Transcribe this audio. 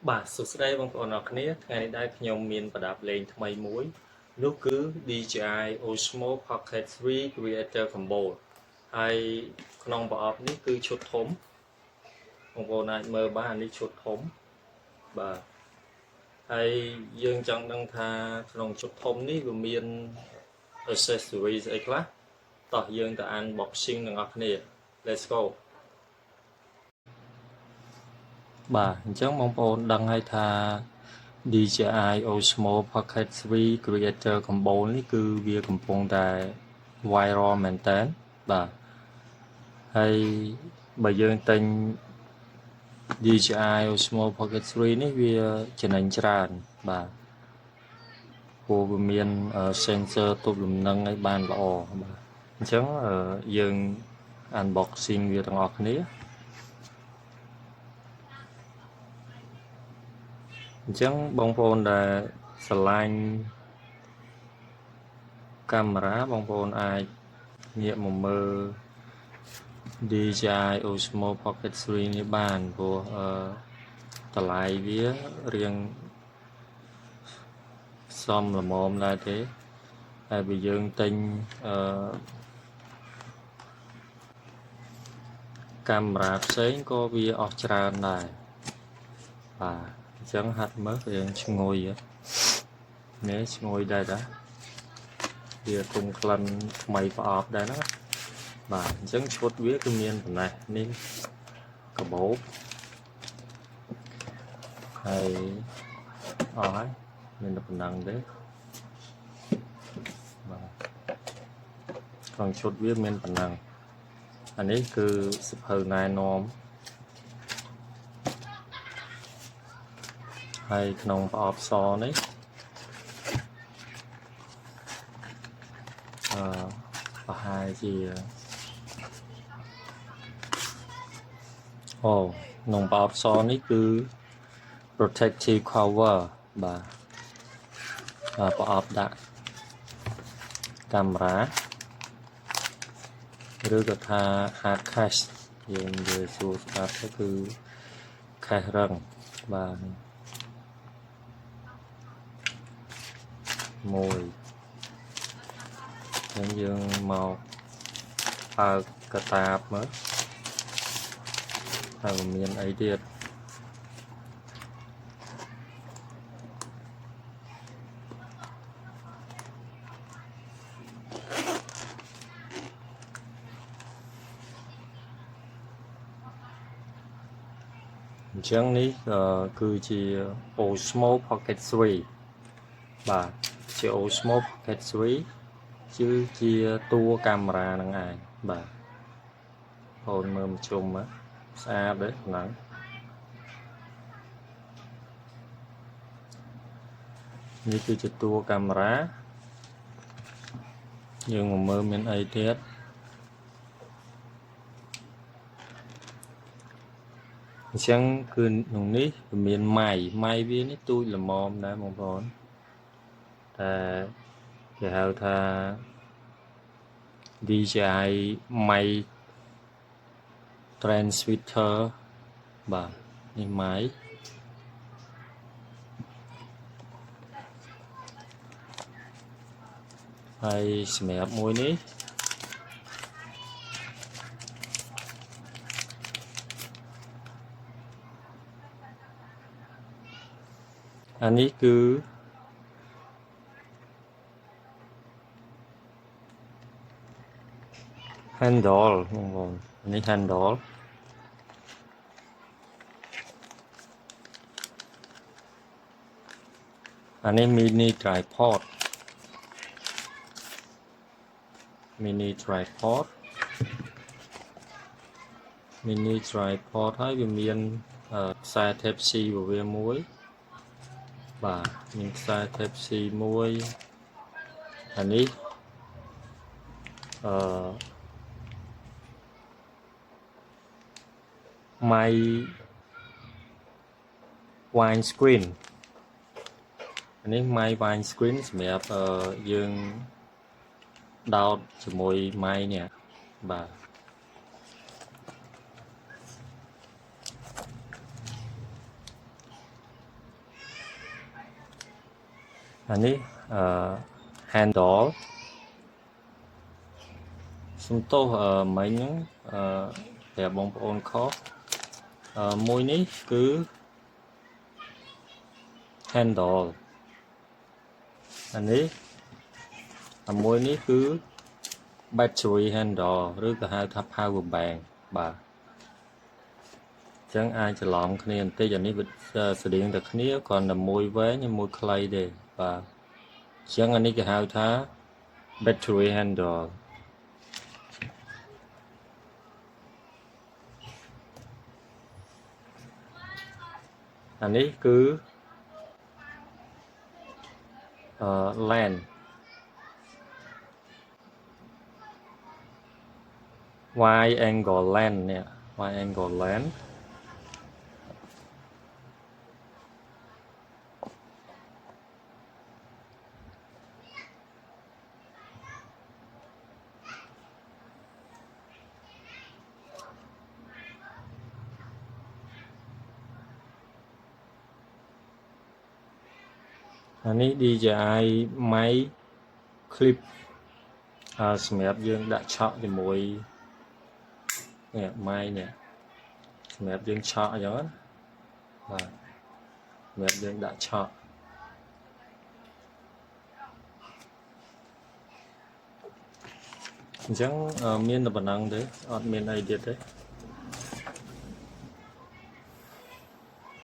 បាទសួស្តីបងប្អូនអរគ្នាថ្ងៃនេះដែរខ្ញុំមានប្រដាប់លេងថ្មីមួយនោះគឺ DJI Osmo Pocket 3 Creator Combo ហើយក្នុងប្រអប់នេះគឺឈុតធំបងប្អូនអាចមើលបាននេះឈុតធំបាទហើយយើងចង់ដឹងថាក្នុងឈុតធំនេះវាមាន accessories អីខ្លះតោះយើងទៅ unboxing ទាំងអស់គ្នា Let's go បាទអញ្ចឹងបងប្អូនដឹងហើយថា DJI Osmo Pocket 3 Creator Combo នេះគឺវាកំពុងតែ viral មែនតើបាទហើយបើយើងទិញ DJI Osmo Pocket 3 នេះវាចំណេញច្រើនបាទព្រោះវាមាន sensor ទប់លំនឹងឲ្យបានល្អបាទអញ្ចឹងយើង unboxing វាទាំងអស់គ្នាអញ្ចឹងបងប្អូនដែលស្រឡាញ់កាមេរ៉ាបងប្អូនអាចងាកមកមើល DJI Osmo Pocket 3 នេះបានព្រោះតម្លៃវារៀងសមល្មមដែរទេហើយបើយើងទិញកាមេរ៉ាផ្សេងក៏វាអស់ច្រើនដែរបាទអញ្ចឹងហាត់មើលរៀងឈ្ងុយនេះឈ្ងុយដែរតាវាគុំក្លិនថ្មីប្រអប់ដែរណាបាទអញ្ចឹងឈុតវាគឺមានប៉ុណ្ណេះនេះកាបូបហើយអស់ហើយមានតែប៉ុណ្ណឹងទេបាទក្នុងឈុតវាមានប៉ុណ្ណឹងអានេះគឺសភៅណែនាំហើយក្នុងប្រអប់សនេះប្រហែលជាក្នុងប្រអប់សនេះគឺ protective cover បាទប្រអប់ដាក់កាមេរ៉ាឬក៏ថា hard case យើងនិយាយសួរស្ដាប់ទៅគឺ case រឹងបាទមួយហើយយើងមកបើកកាតាបមើលថាមានអីទៀតអញ្ចឹងនេះគឺជា Osmo Pocket 3បាទជា Osmo Pocket 3គឺជាតួកាមេរ៉ានឹងឯងបាទបងមើលមកជុំស្អាតទេហ្នឹងនេះគឺជាតួកាមេរ៉ាយើងមកមើលមានអីទៀតអញ្ចឹងគឺក្នុងនេះវាមានម៉ៃវានេះទូចល្មមដែរបងប្អូនតែគេហៅថា DJI ម៉ៃ transmitter បាទនេះម៉ៃហើយសម្រាប់មួយនេះអានេះគឺ handle បងប្អូននេះ handle អានេះ mini tripod ហើយវាមានខ្សែ Type C របស់វាមួយបាទមានខ្សែ Type C មួយអានេះម៉ៃ wide screen អានេះម៉ៃ wide screen សម្រាប់យើងដោតជាមួយម៉ៃនេះបាទ anh ấy handle chúng tôi mấy những để bóng ôn khó môi ní cứ handle anh ấy môi ní cứ battery handle ឬក៏ហៅថា power bank បាទចឹងអាចច្រឡំគ្នាបន្តិចអានេះវាស្តៀងតែគ្នាគ្រាន់តែមួយវែងមួយខ្លីទេបាទចឹងអានេះគេហៅថា battery handle អានេះគឺ LAN wide angle LAN នេះ wide angle LAN អានេះ DJI mic clip សម្រាប់យើងដាក់ឆក់ជាមួយនេះម៉ៃនេះសម្រាប់យើងឆក់អញ្ចឹងណាបាទសម្រាប់យើងដាក់ឆក់អញ្ចឹងមានតែប៉ុណ្ណឹងទេអត់មានអីទៀតទេ